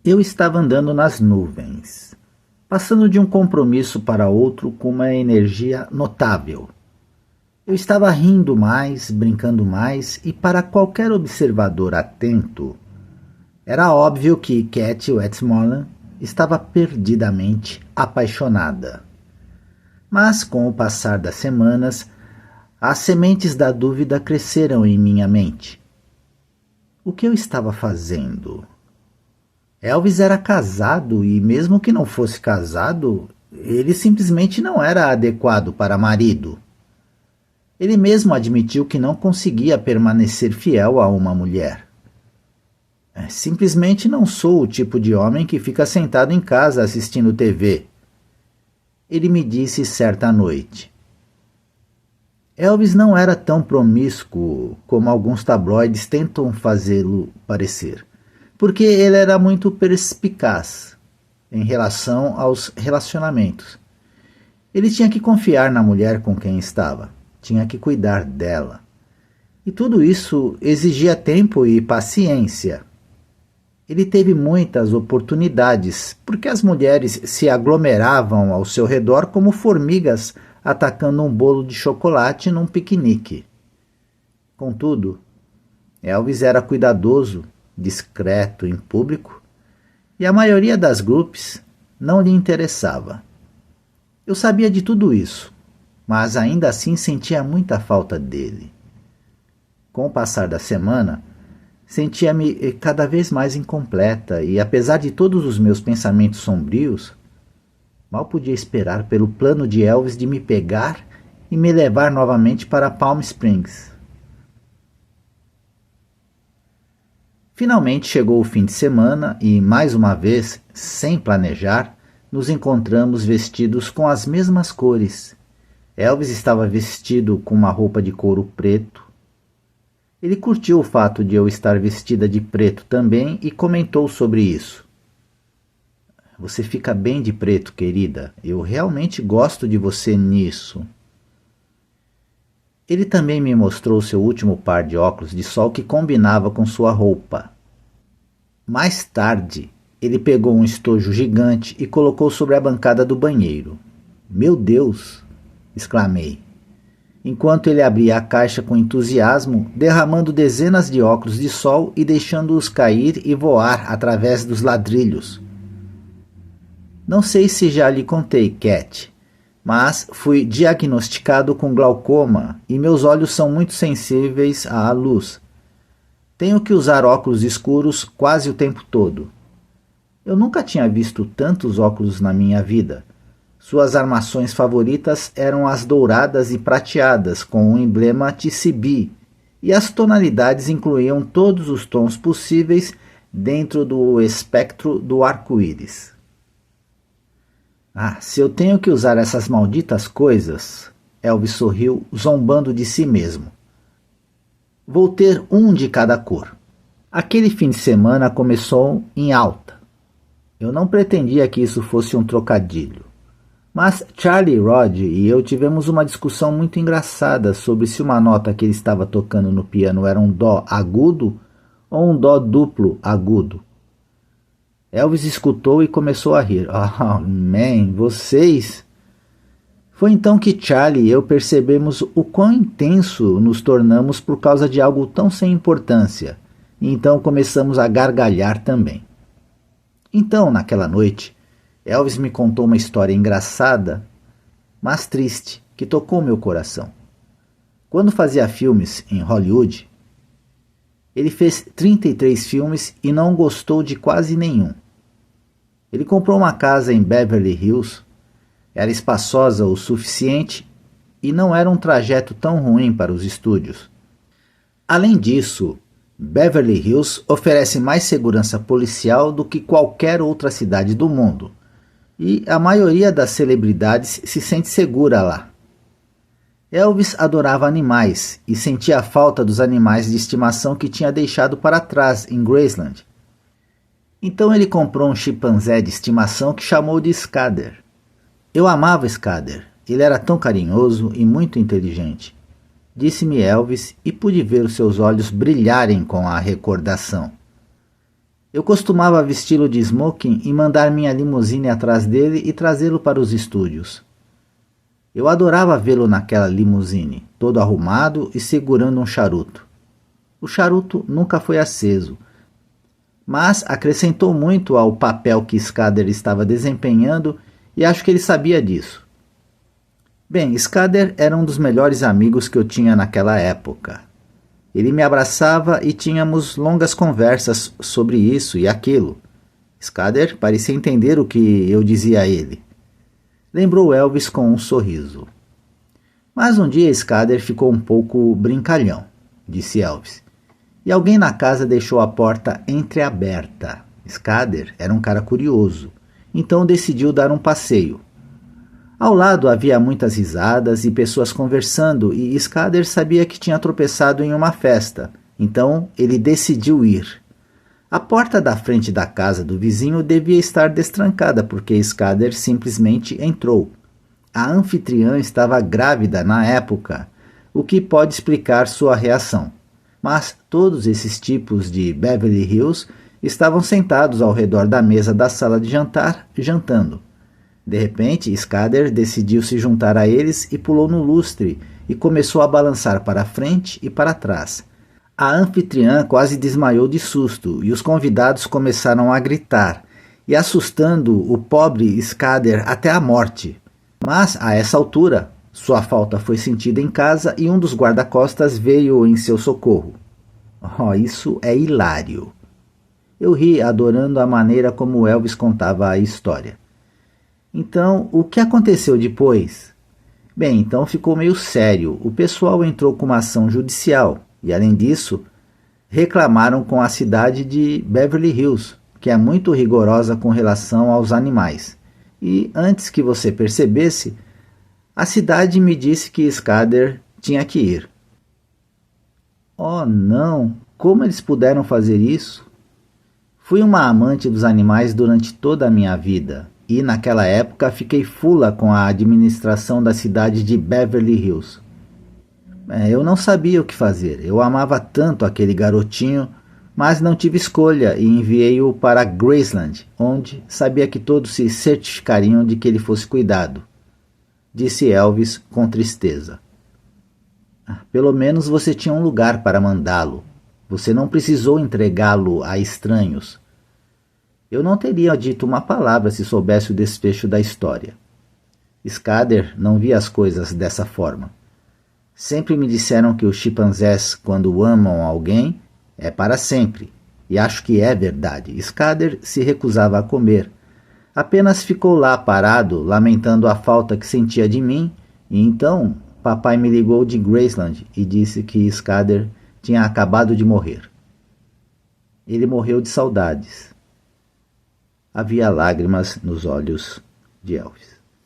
Eu estava andando nas nuvens, passando de um compromisso para outro com uma energia notável. Eu estava rindo mais, brincando mais, e para qualquer observador atento, era óbvio que Katie Westmoreland estava perdidamente apaixonada. Mas com o passar das semanas, as sementes da dúvida cresceram em minha mente. O que eu estava fazendo? Elvis era casado e, mesmo que não fosse casado, ele simplesmente não era adequado para marido. Ele mesmo admitiu que não conseguia permanecer fiel a uma mulher. Simplesmente não sou o tipo de homem que fica sentado em casa assistindo TV. Ele me disse certa noite. Elvis não era tão promíscuo como alguns tabloides tentam fazê-lo parecer, porque ele era muito perspicaz em relação aos relacionamentos. Ele tinha que confiar na mulher com quem estava, tinha que cuidar dela. E tudo isso exigia tempo e paciência. Ele teve muitas oportunidades, porque as mulheres se aglomeravam ao seu redor como formigas atacando um bolo de chocolate num piquenique. Contudo, Elvis era cuidadoso, discreto em público, e a maioria das groupies não lhe interessava. Eu sabia de tudo isso, mas ainda assim sentia muita falta dele. Com o passar da semana, sentia-me cada vez mais incompleta e, apesar de todos os meus pensamentos sombrios, mal podia esperar pelo plano de Elvis de me pegar e me levar novamente para Palm Springs. Finalmente chegou o fim de semana e, mais uma vez, sem planejar, nos encontramos vestidos com as mesmas cores. Elvis estava vestido com uma roupa de couro preto. Ele curtiu o fato de eu estar vestida de preto também e comentou sobre isso. Você fica bem de preto, querida. Eu realmente gosto de você nisso. Ele também me mostrou seu último par de óculos de sol que combinava com sua roupa. Mais tarde, ele pegou um estojo gigante e colocou sobre a bancada do banheiro. Meu Deus! Exclamei, enquanto ele abria a caixa com entusiasmo, derramando dezenas de óculos de sol e deixando-os cair e voar através dos ladrilhos. Não sei se já lhe contei, Cat, mas fui diagnosticado com glaucoma e meus olhos são muito sensíveis à luz. Tenho que usar óculos escuros quase o tempo todo. Eu nunca tinha visto tantos óculos na minha vida. Suas armações favoritas eram as douradas e prateadas com o emblema TCB, e as tonalidades incluíam todos os tons possíveis dentro do espectro do arco-íris. Se eu tenho que usar essas malditas coisas, Elvis sorriu, zombando de si mesmo. Vou ter um de cada cor. Aquele fim de semana começou em alta. Eu não pretendia que isso fosse um trocadilho. Mas Charlie Rod e eu tivemos uma discussão muito engraçada sobre se uma nota que ele estava tocando no piano era um dó agudo ou um dó duplo agudo. Elvis escutou e começou a rir. Man, vocês... Foi então que Charlie e eu percebemos o quão intenso nos tornamos por causa de algo tão sem importância, e então começamos a gargalhar também. Então, naquela noite, Elvis me contou uma história engraçada, mas triste, que tocou meu coração. Quando fazia filmes em Hollywood, ele fez 33 filmes e não gostou de quase nenhum. Ele comprou uma casa em Beverly Hills, era espaçosa o suficiente e não era um trajeto tão ruim para os estúdios. Além disso, Beverly Hills oferece mais segurança policial do que qualquer outra cidade do mundo, e a maioria das celebridades se sente segura lá. Elvis adorava animais e sentia a falta dos animais de estimação que tinha deixado para trás em Graceland. Então ele comprou um chimpanzé de estimação que chamou de Skader. Eu amava Skader, ele era tão carinhoso e muito inteligente, disse-me Elvis, e pude ver os seus olhos brilharem com a recordação. Eu costumava vesti-lo de smoking e mandar minha limusine atrás dele e trazê-lo para os estúdios. Eu adorava vê-lo naquela limusine, todo arrumado e segurando um charuto. O charuto nunca foi aceso, mas acrescentou muito ao papel que Skader estava desempenhando e acho que ele sabia disso. Bem, Skader era um dos melhores amigos que eu tinha naquela época. Ele me abraçava e tínhamos longas conversas sobre isso e aquilo. Skader parecia entender o que eu dizia a ele. Lembrou Elvis com um sorriso. Mas um dia Skader ficou um pouco brincalhão, disse Elvis. E alguém na casa deixou a porta entreaberta. Skader era um cara curioso, então decidiu dar um passeio. Ao lado havia muitas risadas e pessoas conversando e Skader sabia que tinha tropeçado em uma festa, então ele decidiu ir. A porta da frente da casa do vizinho devia estar destrancada porque Skader simplesmente entrou. A anfitriã estava grávida na época, o que pode explicar sua reação. Mas todos esses tipos de Beverly Hills estavam sentados ao redor da mesa da sala de jantar, jantando. De repente, Skader decidiu se juntar a eles e pulou no lustre e começou a balançar para frente e para trás. A anfitriã quase desmaiou de susto e os convidados começaram a gritar, e assustando o pobre Skader até a morte. Mas, a essa altura, sua falta foi sentida em casa e um dos guarda-costas veio em seu socorro. Oh, isso é hilário. Eu ri adorando a maneira como Elvis contava a história. Então, o que aconteceu depois? Bem, então ficou meio sério. O pessoal entrou com uma ação judicial e, além disso, reclamaram com a cidade de Beverly Hills, que é muito rigorosa com relação aos animais. E, antes que você percebesse, a cidade me disse que Skader tinha que ir. Oh, não! Como eles puderam fazer isso? Fui uma amante dos animais durante toda a minha vida. E naquela época fiquei fula com a administração da cidade de Beverly Hills. Eu não sabia o que fazer, eu amava tanto aquele garotinho, mas não tive escolha e enviei-o para Graceland, onde sabia que todos se certificariam de que ele fosse cuidado, disse Elvis com tristeza. Pelo menos você tinha um lugar para mandá-lo, você não precisou entregá-lo a estranhos. Eu não teria dito uma palavra se soubesse o desfecho da história. Skader não via as coisas dessa forma. Sempre me disseram que os chimpanzés, quando amam alguém, é para sempre. E acho que é verdade. Skader se recusava a comer. Apenas ficou lá parado, lamentando a falta que sentia de mim, e então papai me ligou de Graceland e disse que Skader tinha acabado de morrer. Ele morreu de saudades. Havia lágrimas nos olhos de Elvis.